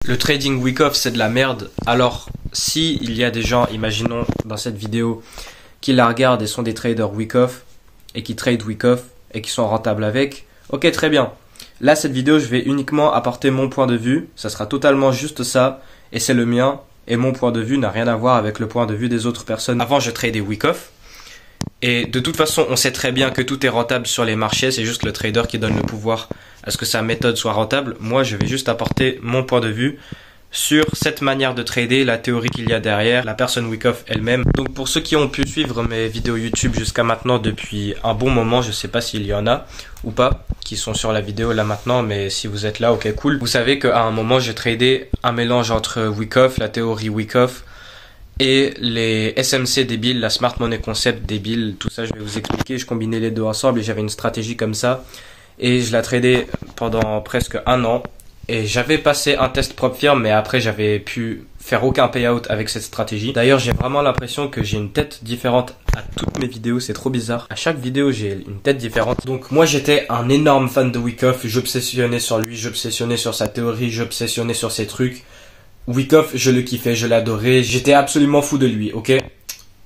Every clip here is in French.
le trading week-off c'est de la merde, alors si il y a des gens, imaginons dans cette vidéo, qui la regardent et sont des traders week-off et qui trade week-off et qui sont rentables avec, ok, très bien. Là, cette vidéo, je vais uniquement apporter mon point de vue, ça sera totalement juste ça, et c'est le mien, et mon point de vue n'a rien à voir avec le point de vue des autres personnes. Avant, je tradais week-off, et de toute façon, on sait très bien que tout est rentable sur les marchés, c'est juste le trader qui donne le pouvoir à ce que sa méthode soit rentable. Moi, je vais juste apporter mon point de vue sur cette manière de trader, la théorie qu'il y a derrière, la personne week-off elle-même. Donc pour ceux qui ont pu suivre mes vidéos YouTube jusqu'à maintenant depuis un bon moment, je sais pas s'il y en a ou pas qui sont sur la vidéo là maintenant, mais si vous êtes là, ok cool. Vous savez qu'à un moment j'ai tradé un mélange entre week-off, la théorie week-off et les SMC débiles, la Smart Money Concept débile, tout ça je vais vous expliquer. Je combinais les deux ensemble et j'avais une stratégie comme ça et je la tradais pendant presque un an. Et j'avais passé un test propre firme, mais après j'avais pu faire aucun payout avec cette stratégie. D'ailleurs, j'ai vraiment l'impression que j'ai une tête différente à toutes mes vidéos, c'est trop bizarre. À chaque vidéo, j'ai une tête différente. Donc moi, j'étais un énorme fan de Wyckoff, j'obsessionnais sur lui, j'obsessionnais sur sa théorie, j'obsessionnais sur ses trucs. Wyckoff, je le kiffais, je l'adorais, j'étais absolument fou de lui, ok ?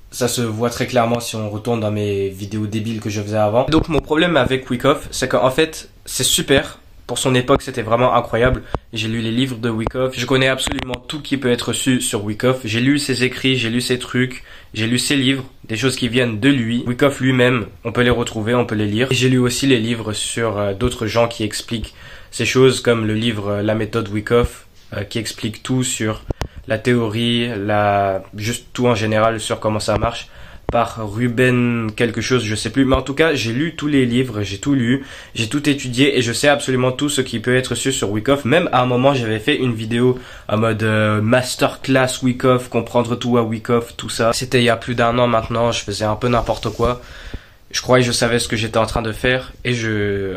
Ça se voit très clairement si on retourne dans mes vidéos débiles que je faisais avant. Donc mon problème avec Wyckoff, c'est qu'en fait, c'est super. Pour son époque, c'était vraiment incroyable. J'ai lu les livres de Wyckoff. Je connais absolument tout qui peut être su sur Wyckoff. J'ai lu ses écrits, j'ai lu ses trucs, j'ai lu ses livres, des choses qui viennent de lui. Wyckoff lui-même, on peut les retrouver, on peut les lire. Et j'ai lu aussi les livres sur d'autres gens qui expliquent ces choses, comme le livre La méthode Wyckoff, qui explique tout sur la théorie, juste tout en général sur comment ça marche. Par Ruben quelque chose, je sais plus, mais en tout cas j'ai lu tous les livres, j'ai tout lu, j'ai tout étudié et je sais absolument tout ce qui peut être su sur Wyckoff. Même à un moment j'avais fait une vidéo en mode masterclass Wyckoff, comprendre tout à Wyckoff, tout ça. C'était il y a plus d'un an maintenant, je faisais un peu n'importe quoi. Je croyais que je savais ce que j'étais en train de faire et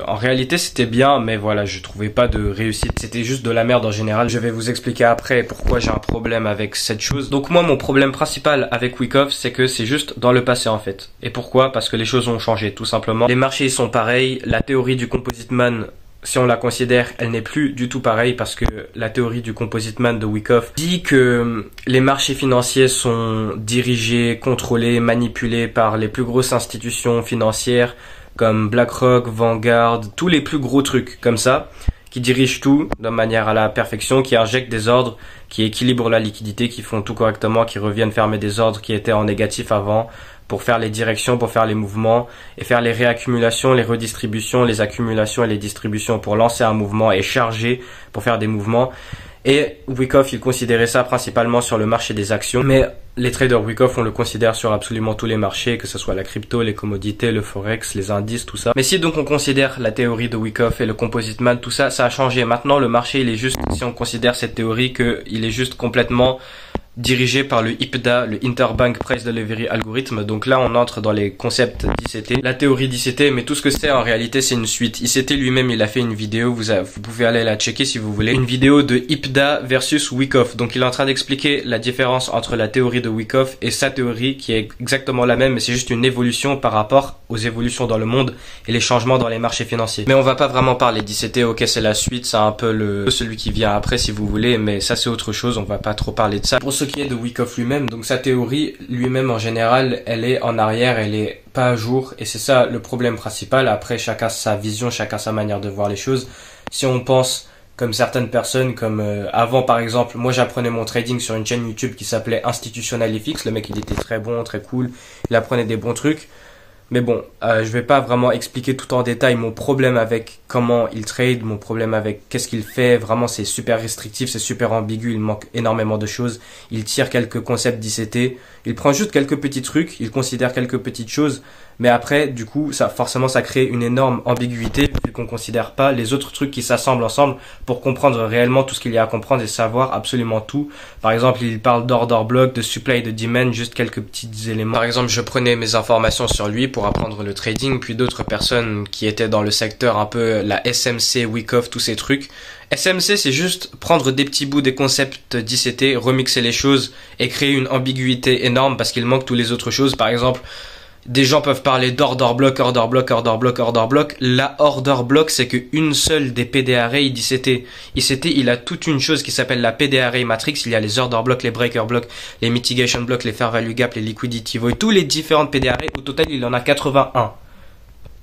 en réalité c'était bien, mais voilà, je trouvais pas de réussite, c'était juste de la merde en général. Je vais vous expliquer après pourquoi j'ai un problème avec cette chose. Donc moi, mon problème principal avec Wyckoff, c'est que c'est juste dans le passé en fait. Et pourquoi? Parce que les choses ont changé, tout simplement. Les marchés sont pareils, la théorie du Composite Man, si on la considère, elle n'est plus du tout pareille parce que la théorie du Composite Man de Wyckoff dit que les marchés financiers sont dirigés, contrôlés, manipulés par les plus grosses institutions financières comme BlackRock, Vanguard, tous les plus gros trucs comme ça, qui dirigent tout de manière à la perfection, qui injectent des ordres, qui équilibrent la liquidité, qui font tout correctement, qui reviennent fermer des ordres qui étaient en négatif avant, pour faire les directions, pour faire les mouvements et faire les réaccumulations, les redistributions, les accumulations et les distributions pour lancer un mouvement et charger pour faire des mouvements. Et Wyckoff, il considérait ça principalement sur le marché des actions. Mais les traders Wyckoff, on le considère sur absolument tous les marchés, que ce soit la crypto, les commodités, le forex, les indices, tout ça. Mais si donc on considère la théorie de Wyckoff et le Composite Man, tout ça, ça a changé. Maintenant, le marché, il est juste, si on considère cette théorie, qu'il est juste complètement dirigé par le IPDA, le Interbank Price Delivery Algorithm. Donc là, on entre dans les concepts d'ICT, la théorie d'ICT, mais tout ce que c'est en réalité, c'est une suite. ICT lui-même, il a fait une vidéo, vous pouvez aller la checker si vous voulez, une vidéo de IPDA versus Wyckoff. Donc il est en train d'expliquer la différence entre la théorie de Wyckoff et sa théorie, qui est exactement la même, mais c'est juste une évolution par rapport aux évolutions dans le monde et les changements dans les marchés financiers. Mais on va pas vraiment parler d'ICT, ok, c'est la suite, c'est un peu celui qui vient après si vous voulez, mais ça c'est autre chose, on va pas trop parler de ça. Pour ce qui est de Wyckoff lui-même, donc sa théorie lui-même en général, elle est en arrière, elle est pas à jour, et c'est ça le problème principal. Après, chacun sa vision, chacun sa manière de voir les choses. Si on pense comme certaines personnes, comme avant par exemple, moi j'apprenais mon trading sur une chaîne YouTube qui s'appelait Institutional FX, le mec il était très bon, très cool, il apprenait des bons trucs. Mais bon, je vais pas vraiment expliquer tout en détail mon problème avec comment il trade, mon problème avec qu'est-ce qu'il fait. Vraiment, c'est super restrictif, c'est super ambigu, il manque énormément de choses. Il tire quelques concepts d'ICT, il prend juste quelques petits trucs, il considère quelques petites choses. Mais après, du coup, forcément, ça crée une énorme ambiguïté vu qu'on considère pas les autres trucs qui s'assemblent ensemble pour comprendre réellement tout ce qu'il y a à comprendre et savoir absolument tout. Par exemple, il parle d'order block, de supply, de demand, juste quelques petits éléments. Par exemple, je prenais mes informations sur lui pour apprendre le trading, puis d'autres personnes qui étaient dans le secteur un peu la SMC, Wyckoff, tous ces trucs. SMC, c'est juste prendre des petits bouts des concepts d'ICT, remixer les choses et créer une ambiguïté énorme parce qu'il manque toutes les autres choses. Par exemple, Des gens peuvent parler d'order block, order block, order block, order block. La order block, c'est qu'une seule des PD array d'ICT. ICT, il a toute une chose qui s'appelle la PD array matrix. Il y a les order blocks, les breaker blocks, les mitigation blocks, les fair value gap, les liquidity void. Tous les différentes PD arrays. Au total, il en a 81.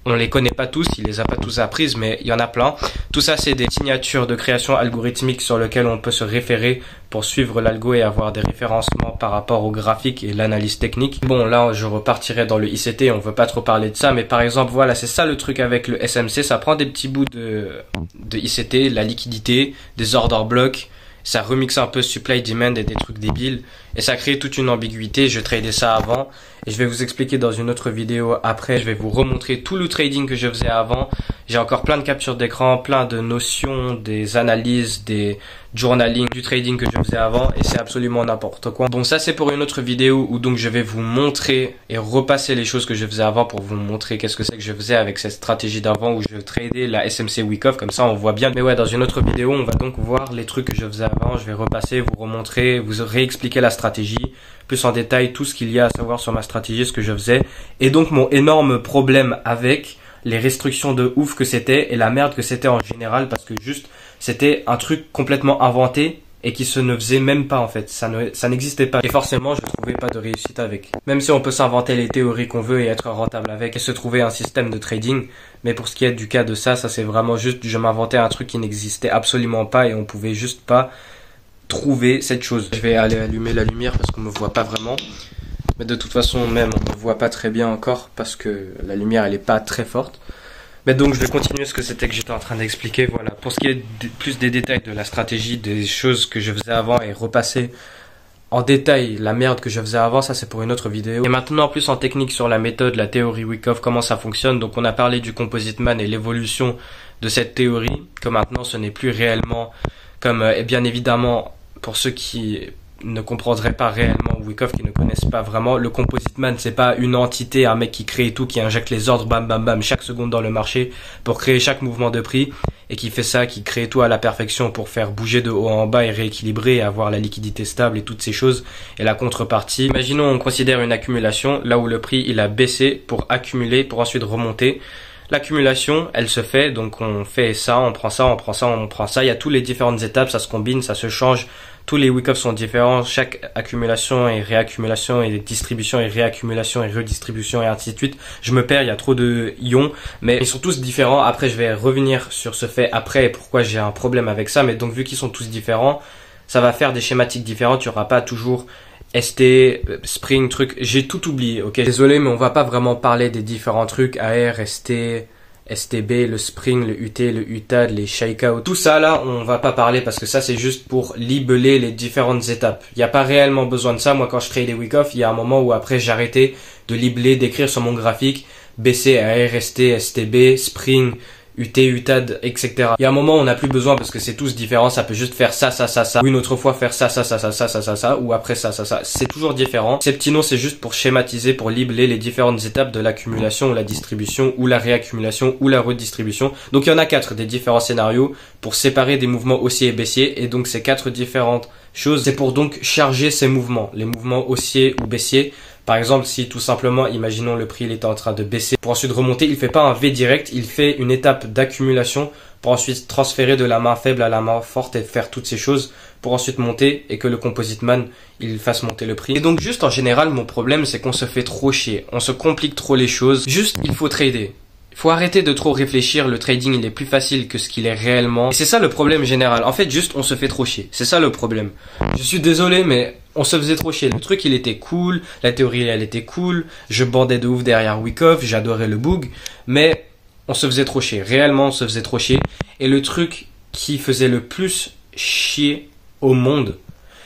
On les connaît pas tous, il les a pas tous apprises, mais il y en a plein. Tout ça, c'est des signatures de création algorithmique sur lesquelles on peut se référer pour suivre l'algo et avoir des référencements par rapport au graphique et l'analyse technique. Bon, là, je repartirai dans le ICT, on veut pas trop parler de ça, mais par exemple, voilà, c'est ça le truc avec le SMC, ça prend des petits bouts de ICT, la liquidité, des order blocks, ça remixe un peu supply demand et des trucs débiles, et ça crée toute une ambiguïté. Je tradais ça avant, et je vais vous expliquer dans une autre vidéo après. Je vais vous remontrer tout le trading que je faisais avant. J'ai encore plein de captures d'écran, plein de notions, des analyses, des journaling, du trading que je faisais avant, et c'est absolument n'importe quoi. Bon, ça c'est pour une autre vidéo où donc je vais vous montrer et repasser les choses que je faisais avant pour vous montrer qu'est-ce que c'est que je faisais avec cette stratégie d'avant où je tradais la SMC week off, comme ça on voit bien. Mais ouais, dans une autre vidéo, on va donc voir les trucs que je faisais avant. Je vais repasser, vous remontrer, vous réexpliquer la stratégie, plus en détail tout ce qu'il y a à savoir sur ma stratégie, ce que je faisais, et donc mon énorme problème avec les restrictions de ouf que c'était et la merde que c'était en général, parce que juste c'était un truc complètement inventé et qui se ne faisait même pas en fait, ça n'existait pas, et forcément je trouvais pas de réussite avec. Même si on peut s'inventer les théories qu'on veut et être rentable avec et se trouver un système de trading, mais pour ce qui est du cas de ça c'est vraiment juste je m'inventais un truc qui n'existait absolument pas et on pouvait juste pas trouver cette chose. Je vais aller allumer la lumière parce qu'on me voit pas vraiment, mais de toute façon même on me voit pas très bien encore parce que la lumière elle est pas très forte. Mais donc je vais continuer ce que c'était que j'étais en train d'expliquer. Voilà, pour ce qui est plus des détails de la stratégie, des choses que je faisais avant et repasser en détail la merde que je faisais avant, ça c'est pour une autre vidéo. Et maintenant plus en technique sur la méthode, la théorie Wyckoff, comment ça fonctionne. Donc on a parlé du Composite Man et l'évolution de cette théorie, que maintenant ce n'est plus réellement comme, et bien évidemment pour ceux qui ne comprendraient pas réellement Wyckoff, qui ne connaissent pas vraiment, le Composite Man c'est pas une entité, un mec qui crée tout, qui injecte les ordres bam bam bam chaque seconde dans le marché pour créer chaque mouvement de prix et qui fait ça, qui crée tout à la perfection pour faire bouger de haut en bas et rééquilibrer et avoir la liquidité stable et toutes ces choses. Et la contrepartie, imaginons on considère une accumulation là où le prix il a baissé pour accumuler pour ensuite remonter. L'accumulation, elle se fait, donc on fait ça, on prend ça, on prend ça, on prend ça. Il y a toutes les différentes étapes, ça se combine, ça se change. Tous les Wyckoff sont différents. Chaque accumulation et réaccumulation et distribution et réaccumulation et redistribution et ainsi de suite. Je me perds, il y a trop de ions, mais ils sont tous différents. Après, je vais revenir sur ce fait après et pourquoi j'ai un problème avec ça. Mais donc, vu qu'ils sont tous différents, ça va faire des schématiques différentes. Il n'y aura pas toujours ST, Spring, truc. J'ai tout oublié, ok? Désolé, mais on va pas vraiment parler des différents trucs. AR, ST, STB, le Spring, le UT, le UTAD, les shakeout. Tout ça là, on va pas parler parce que ça c'est juste pour libeller les différentes étapes. Il n'y a pas réellement besoin de ça. Moi quand je trade des Wyckoff, il y a un moment où après j'ai arrêté de libeller, d'écrire sur mon graphique BC, AR, ST, STB, Spring, UT, UTAD, etc. Il y a un moment où on n'a plus besoin parce que c'est tous différents, ça peut juste faire ça, ça, ça, ça, ou une autre fois faire ça, ça, ça, ça, ça, ça, ça, ça, ou après ça, ça, ça. C'est toujours différent. Ces petits noms, c'est juste pour schématiser, pour libeller les différentes étapes de l'accumulation ou la distribution ou la réaccumulation ou la redistribution. Donc il y en a 4 des différents scénarios pour séparer des mouvements haussiers et baissiers, et donc ces 4 différentes choses, c'est pour donc charger ces mouvements, les mouvements haussiers ou baissiers. Par exemple, si tout simplement, imaginons le prix il était en train de baisser pour ensuite remonter, il fait pas un V direct, il fait une étape d'accumulation pour ensuite transférer de la main faible à la main forte et faire toutes ces choses pour ensuite monter et que le Composite Man il fasse monter le prix. Et donc juste en général, mon problème c'est qu'on se fait trop chier, on se complique trop les choses. Juste, il faut trader. Il faut arrêter de trop réfléchir, le trading il est plus facile que ce qu'il est réellement. Et c'est ça le problème général. En fait, juste on se fait trop chier. C'est ça le problème. Je suis désolé, mais on se faisait trop chier. Le truc il était cool, la théorie elle était cool, je bandais de ouf derrière Wyckoff, j'adorais le boog, mais on se faisait trop chier. Réellement on se faisait trop chier. Et le truc qui faisait le plus chier au monde,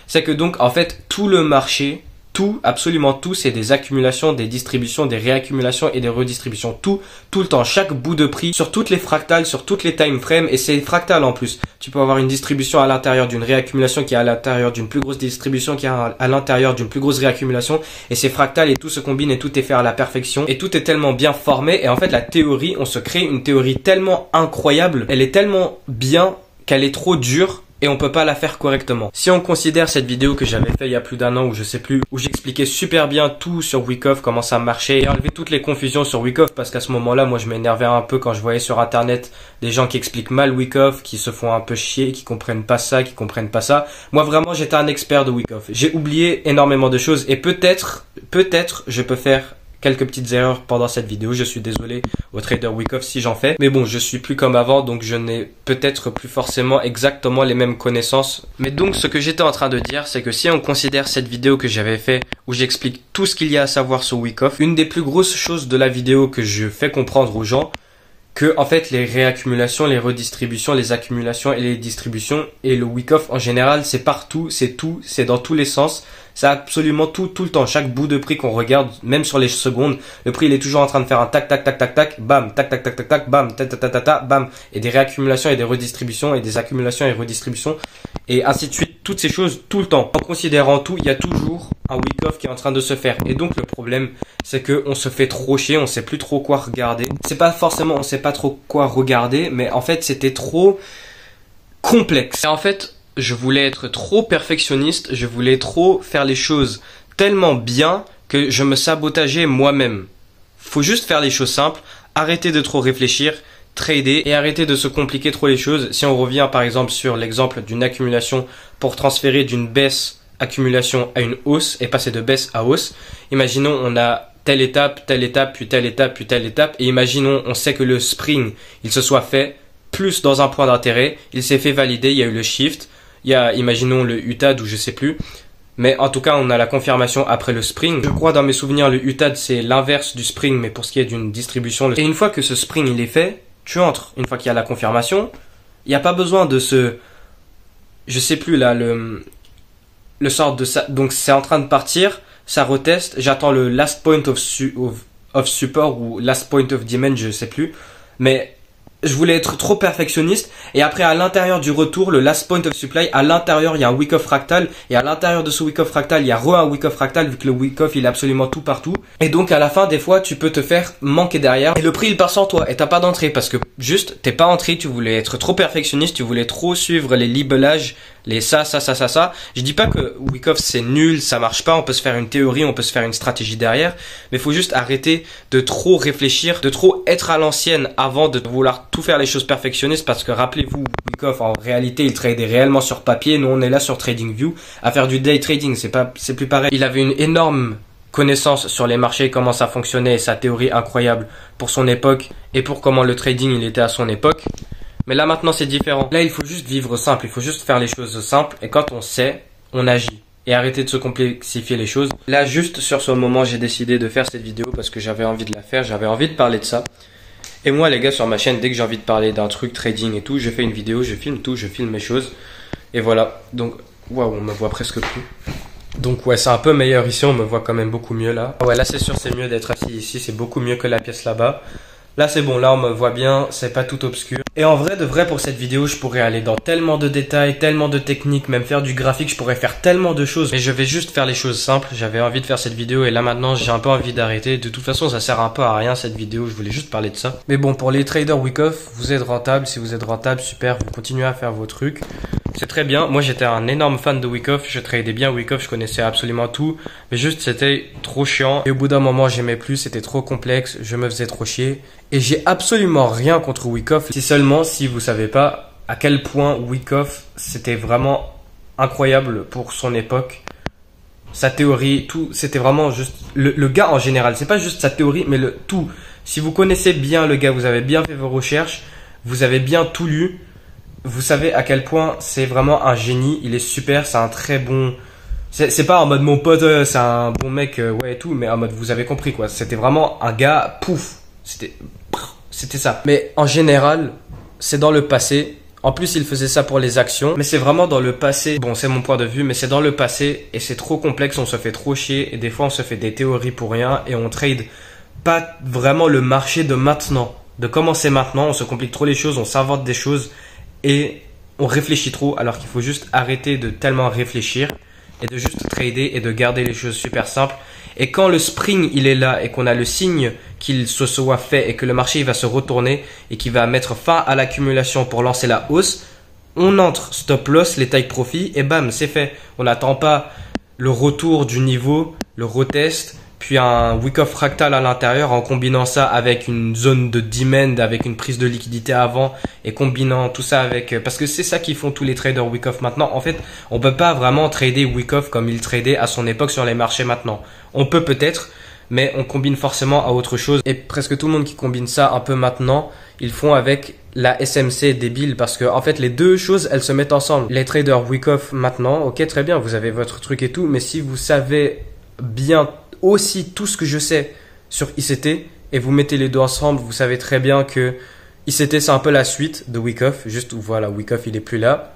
c'est que donc en fait tout le marché, tout, absolument tout, c'est des accumulations, des distributions, des réaccumulations et des redistributions. Tout le temps, chaque bout de prix, sur toutes les fractales, sur toutes les time frames, et c'est fractal en plus. Tu peux avoir une distribution à l'intérieur d'une réaccumulation qui est à l'intérieur d'une plus grosse distribution qui est à l'intérieur d'une plus grosse réaccumulation, et c'est fractal et tout se combine et tout est fait à la perfection, et tout est tellement bien formé, et en fait la théorie, on se crée une théorie tellement incroyable, elle est tellement bien qu'elle est trop dure et on peut pas la faire correctement. Si on considère cette vidéo que j'avais fait il y a plus d'1 an ou je sais plus, où j'expliquais super bien tout sur Wyckoff, comment ça marchait et enlever toutes les confusions sur Wyckoff, parce qu'à ce moment-là, moi je m'énervais un peu quand je voyais sur internet des gens qui expliquent mal Wyckoff, qui se font un peu chier, qui comprennent pas ça, qui comprennent pas ça. Moi vraiment j'étais un expert de Wyckoff. J'ai oublié énormément de choses et peut-être je peux faire quelques petites erreurs pendant cette vidéo, je suis désolé au trader Wyckoff si j'en fais. Mais bon, je suis plus comme avant, donc je n'ai peut-être plus forcément exactement les mêmes connaissances. Mais donc ce que j'étais en train de dire, c'est que si on considère cette vidéo que j'avais fait, où j'explique tout ce qu'il y a à savoir sur Wyckoff, une des plus grosses choses de la vidéo que je fais comprendre aux gens, que en fait les réaccumulations, les redistributions, les accumulations et les distributions et le Wyckoff en général, c'est partout, c'est tout, c'est dans tous les sens. C'est absolument tout le temps. Chaque bout de prix qu'on regarde, même sur les secondes, le prix il est toujours en train de faire un tac tac tac tac tac, bam, tac tac tac tac tac, bam, tac tac tac tac tac, bam, et des réaccumulations et des redistributions et des accumulations et redistributions et ainsi de suite. Toutes ces choses tout le temps. En considérant tout, il y a toujours un Wyckoff qui est en train de se faire. Et donc le problème, c'est que on se fait trop chier, on sait plus trop quoi regarder. C'est pas forcément, on sait pas trop quoi regarder, mais en fait c'était trop complexe. Et en fait, je voulais être trop perfectionniste, je voulais trop faire les choses tellement bien que je me sabotageais moi-même. Faut juste faire les choses simples, arrêter de trop réfléchir, trader et arrêter de se compliquer trop les choses. Si on revient par exemple sur l'exemple d'une accumulation pour transférer d'une baisse accumulation à une hausse et passer de baisse à hausse, imaginons on a telle étape, puis telle étape, puis telle étape et imaginons on sait que le spring il se soit fait plus dans un point d'intérêt, il s'est fait valider, il y a eu le shift. Il y a, imaginons, le UTAD ou je sais plus. Mais en tout cas, on a la confirmation après le spring. Je crois dans mes souvenirs, le UTAD, c'est l'inverse du spring, mais pour ce qui est d'une distribution. Et une fois que ce spring, il est fait, tu entres. Une fois qu'il y a la confirmation, il n'y a pas besoin de ce... Je sais plus, là, le sort de ça. Donc, c'est en train de partir, ça reteste. J'attends le last point of support ou last point of demand, je sais plus. Mais... je voulais être trop perfectionniste et après à l'intérieur du retour, le last point of supply, à l'intérieur il y a un Wyckoff fractal et à l'intérieur de ce Wyckoff fractal il y a un Wyckoff fractal vu que le Wyckoff il est absolument tout partout et donc à la fin des fois tu peux te faire manquer derrière et le prix il part sans toi et t'as pas d'entrée parce que juste t'es pas entré, tu voulais être trop perfectionniste, tu voulais trop suivre les libelages, les ça. Je dis pas que Wyckoff c'est nul, ça marche pas, on peut se faire une théorie, on peut se faire une stratégie derrière, mais faut juste arrêter de trop réfléchir, de trop être à l'ancienne avant de vouloir tout faire les choses perfectionnistes parce que rappelez-vous, Wyckoff en réalité il tradait réellement sur papier, nous on est là sur TradingView à faire du day trading, c'est plus pareil. Il avait une énorme connaissance sur les marchés, comment ça fonctionnait et sa théorie incroyable pour son époque et pour comment le trading il était à son époque. Mais là maintenant c'est différent. Là il faut juste vivre simple, il faut juste faire les choses simples et quand on sait, on agit. Et arrêter de se complexifier les choses. Là juste sur ce moment j'ai décidé de faire cette vidéo parce que j'avais envie de la faire, j'avais envie de parler de ça. Et moi les gars sur ma chaîne, dès que j'ai envie de parler d'un truc trading et tout, je fais une vidéo, je filme tout, je filme mes choses. Et voilà, donc waouh on me voit presque plus. Donc ouais c'est un peu meilleur ici, on me voit quand même beaucoup mieux là. Ouais là c'est sûr c'est mieux d'être assis ici, c'est beaucoup mieux que la pièce là-bas. Là c'est bon, là on me voit bien, c'est pas tout obscur. Et en vrai de vrai pour cette vidéo je pourrais aller dans tellement de détails, tellement de techniques, même faire du graphique, je pourrais faire tellement de choses. Mais je vais juste faire les choses simples, j'avais envie de faire cette vidéo et là maintenant j'ai un peu envie d'arrêter. De toute façon ça sert un peu à rien cette vidéo, je voulais juste parler de ça. Mais bon pour les traders Wyckoff, vous êtes rentable, si vous êtes rentable super, vous continuez à faire vos trucs. C'est très bien, moi j'étais un énorme fan de Wyckoff, je tradais bien Wyckoff, je connaissais absolument tout. Mais juste c'était trop chiant et au bout d'un moment j'aimais plus, c'était trop complexe, je me faisais trop chier. Et j'ai absolument rien contre Wyckoff, si seulement si vous savez pas à quel point Wyckoff c'était vraiment incroyable pour son époque. Sa théorie, tout, c'était vraiment juste le gars en général, c'est pas juste sa théorie mais le tout. Si vous connaissez bien le gars, vous avez bien fait vos recherches, vous avez bien tout lu, vous savez à quel point c'est vraiment un génie, il est super, c'est un très bon... C'est pas en mode mon pote, c'est un bon mec, ouais et tout, mais en mode vous avez compris quoi, c'était vraiment un gars, pouf, c'était ça. Mais en général, c'est dans le passé. En plus, il faisait ça pour les actions. Mais c'est vraiment dans le passé. Bon, c'est mon point de vue, mais c'est dans le passé. Et c'est trop complexe, on se fait trop chier. Et des fois, on se fait des théories pour rien. Et on trade pas vraiment le marché de maintenant. De commencer maintenant, on se complique trop les choses, on s'invente des choses. Et on réfléchit trop. Alors qu'il faut juste arrêter de tellement réfléchir. Et de juste trader et de garder les choses super simples. Et quand le spring il est là et qu'on a le signe qu'il se soit fait et que le marché il va se retourner et qu'il va mettre fin à l'accumulation pour lancer la hausse, on entre stop loss, les take profit et bam, c'est fait. On n'attend pas le retour du niveau, le retest, puis un wick-off fractal à l'intérieur en combinant ça avec une zone de demand, avec une prise de liquidité avant et combinant tout ça avec... Parce que c'est ça qu'ils font tous les traders wick-off maintenant. En fait, on peut pas vraiment trader wick-off comme ils tradaient à son époque sur les marchés maintenant. On peut peut-être, mais on combine forcément à autre chose. Et presque tout le monde qui combine ça un peu maintenant, ils font avec la SMC débile parce que en fait les deux choses elles se mettent ensemble. Les traders wick-off maintenant, ok très bien, vous avez votre truc et tout, mais si vous savez bien aussi tout ce que je sais sur ICT et vous mettez les deux ensemble, vous savez très bien que ICT c'est un peu la suite de wick-off, juste où voilà, wick-off il est plus là,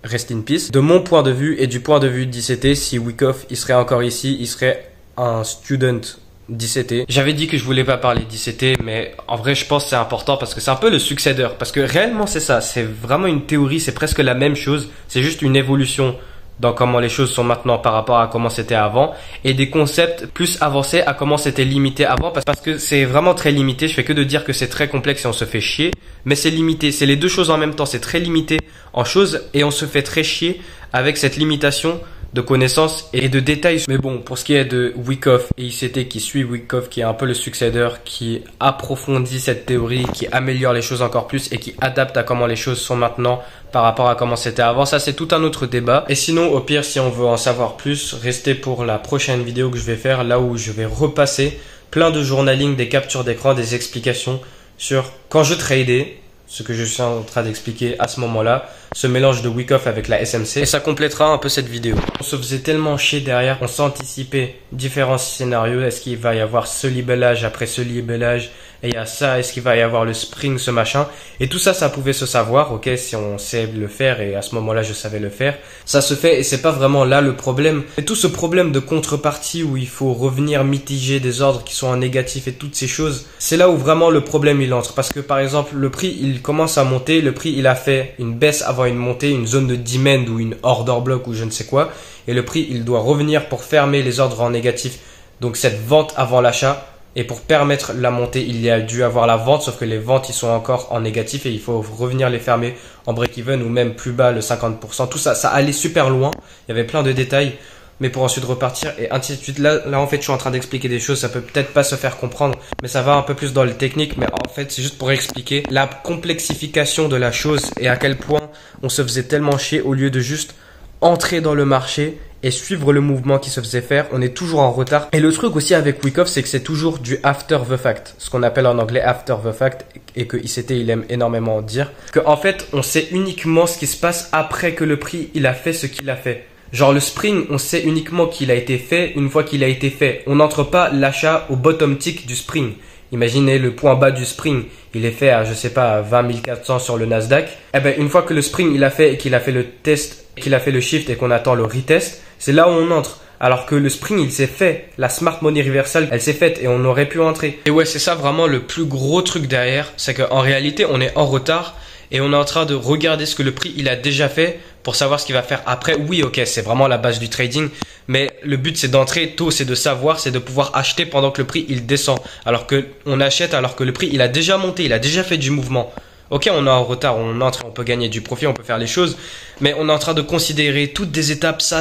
rest in peace. De mon point de vue et du point de vue d'ICT, si wick-off il serait encore ici, il serait un student d'ICT. J'avais dit que je voulais pas parler d'ICT, mais en vrai je pense que c'est important parce que c'est un peu le successeur, parce que réellement c'est ça, c'est vraiment une théorie, c'est presque la même chose, c'est juste une évolution dans comment les choses sont maintenant par rapport à comment c'était avant et des concepts plus avancés à comment c'était limité avant parce que c'est vraiment très limité. Je fais que de dire que c'est très complexe et on se fait chier, mais c'est limité, c'est les deux choses en même temps, c'est très limité en choses et on se fait très chier avec cette limitation de connaissances et de détails. Mais bon, pour ce qui est de wick-off et ICT qui suit wick-off, qui est un peu le successeur, qui approfondit cette théorie, qui améliore les choses encore plus et qui adapte à comment les choses sont maintenant par rapport à comment c'était avant, ça c'est tout un autre débat. Et sinon, au pire, si on veut en savoir plus, restez pour la prochaine vidéo que je vais faire, là où je vais repasser plein de journaling, des captures d'écran, des explications sur quand je tradais, ce que je suis en train d'expliquer à ce moment-là, ce mélange de wick-off avec la SMC, et ça complétera un peu cette vidéo. On se faisait tellement chier derrière, on s'anticipait différents scénarios. Est-ce qu'il va y avoir ce libellage après ce libellage, et il y a ça, est-ce qu'il va y avoir le spring, ce machin, et tout ça, ça pouvait se savoir, ok, si on sait le faire, et à ce moment-là, je savais le faire. Ça se fait, et c'est pas vraiment là le problème. Et tout ce problème de contrepartie où il faut revenir mitiger des ordres qui sont en négatif et toutes ces choses, c'est là où vraiment le problème il entre. Parce que par exemple, le prix, il commence à monter, le prix, il a fait une baisse avant une montée, une zone de demand ou une order block ou je ne sais quoi, et le prix, il doit revenir pour fermer les ordres en négatif. Donc cette vente avant l'achat. Et pour permettre la montée, il y a dû avoir la vente, sauf que les ventes, ils sont encore en négatif et il faut revenir les fermer en break-even ou même plus bas, le 50%. Tout ça, ça allait super loin. Il y avait plein de détails, mais pour ensuite repartir et ainsi de suite. Là, en fait, je suis en train d'expliquer des choses. Ça peut peut-être pas se faire comprendre, mais ça va un peu plus dans le technique. Mais en fait, c'est juste pour expliquer la complexification de la chose et à quel point on se faisait tellement chier au lieu de juste entrer dans le marché et suivre le mouvement qui se faisait faire. On est toujours en retard. Et le truc aussi avec wick-off, c'est que c'est toujours du after the fact. Ce qu'on appelle en anglais after the fact et que ICT il aime énormément dire. Que en fait, on sait uniquement ce qui se passe après que le prix il a fait ce qu'il a fait. Genre le spring, on sait uniquement qu'il a été fait une fois qu'il a été fait. On n'entre pas l'achat au bottom tick du spring. Imaginez le point bas du spring, il est fait à, je sais pas, à 20 400 sur le Nasdaq. Eh ben, une fois que le spring il a fait et qu'il a fait le test, qu'il a fait le shift et qu'on attend le retest, c'est là où on entre. Alors que le spring il s'est fait, la smart money reversal elle s'est faite et on aurait pu entrer. Et ouais, c'est ça vraiment le plus gros truc derrière, c'est qu'en réalité on est en retard et on est en train de regarder ce que le prix il a déjà fait pour savoir ce qu'il va faire après. Oui, ok, c'est vraiment la base du trading, mais le but c'est d'entrer tôt, c'est de savoir, c'est de pouvoir acheter pendant que le prix il descend. Alors que on achète alors que le prix il a déjà monté, il a déjà fait du mouvement. Ok, on est en retard, on entre, on peut gagner du profit, on peut faire les choses, mais on est en train de considérer toutes des étapes, ça,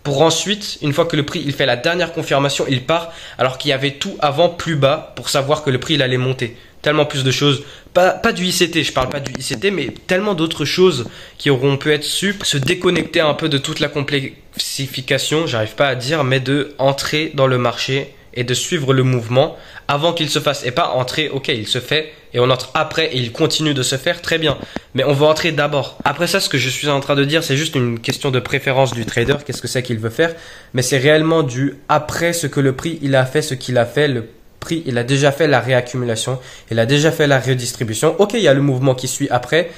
pour ensuite, une fois que le prix il fait la dernière confirmation, il part, alors qu'il y avait tout avant plus bas pour savoir que le prix il allait monter. Tellement plus de choses, pas du ICT, je parle pas du ICT, mais tellement d'autres choses qui auront pu être se déconnecter un peu de toute la complexification, j'arrive pas à dire, mais de entrer dans le marché et de suivre le mouvement avant qu'il se fasse et pas entrer, ok, il se fait et on entre après et il continue de se faire, très bien, mais on veut entrer d'abord. Après ça, ce que je suis en train de dire, c'est juste une question de préférence du trader, qu'est-ce que c'est qu'il veut faire, mais c'est réellement du après ce que le prix il a fait, ce qu'il a fait, le prix il a déjà fait la réaccumulation, il a déjà fait la redistribution, ok, il y a le mouvement qui suit après,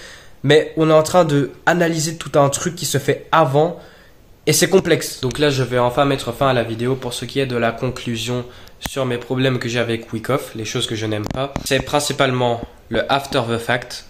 mais on est en train de analyser tout un truc qui se fait avant. Et c'est complexe. Donc là, je vais enfin mettre fin à la vidéo pour ce qui est de la conclusion sur mes problèmes que j'ai avec wick-off, les choses que je n'aime pas. C'est principalement le after the fact.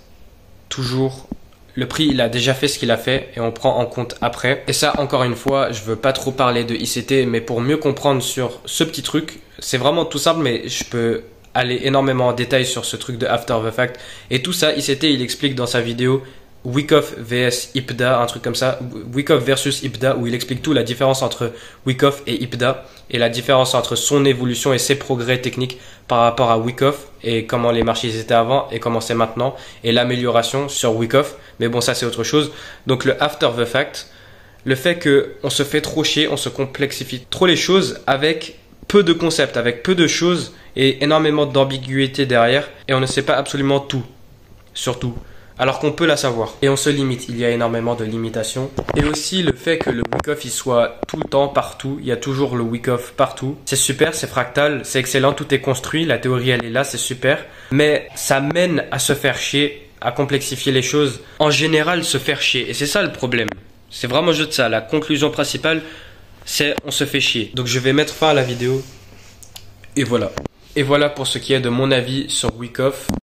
Toujours, le prix, il a déjà fait ce qu'il a fait et on prend en compte après. Et ça, encore une fois, je veux pas trop parler de ICT, mais pour mieux comprendre sur ce petit truc, c'est vraiment tout simple, mais je peux aller énormément en détail sur ce truc de after the fact. Et tout ça, il explique dans sa vidéo Wyckoff vs Ipda, un truc comme ça, Wyckoff versus Ipda, où il explique tout, la différence entre Wyckoff et Ipda, et la différence entre son évolution et ses progrès techniques par rapport à Wyckoff, et comment les marchés étaient avant, et comment c'est maintenant, et l'amélioration sur Wyckoff. Mais bon, ça c'est autre chose. Donc le after the fact, le fait qu'on se fait trop chier, on se complexifie trop les choses avec peu de concepts, avec peu de choses, et énormément d'ambiguïté derrière, et on ne sait pas absolument tout, surtout. Alors qu'on peut la savoir. Et on se limite, il y a énormément de limitations. Et aussi le fait que le Wyckoff il soit tout le temps partout, il y a toujours le Wyckoff partout. C'est super, c'est fractal, c'est excellent, tout est construit, la théorie elle est là, c'est super. Mais ça mène à se faire chier, à complexifier les choses. En général, se faire chier. Et c'est ça le problème. C'est vraiment juste ça. La conclusion principale, c'est on se fait chier. Donc je vais mettre fin à la vidéo. Et voilà. Et voilà pour ce qui est de mon avis sur Wyckoff.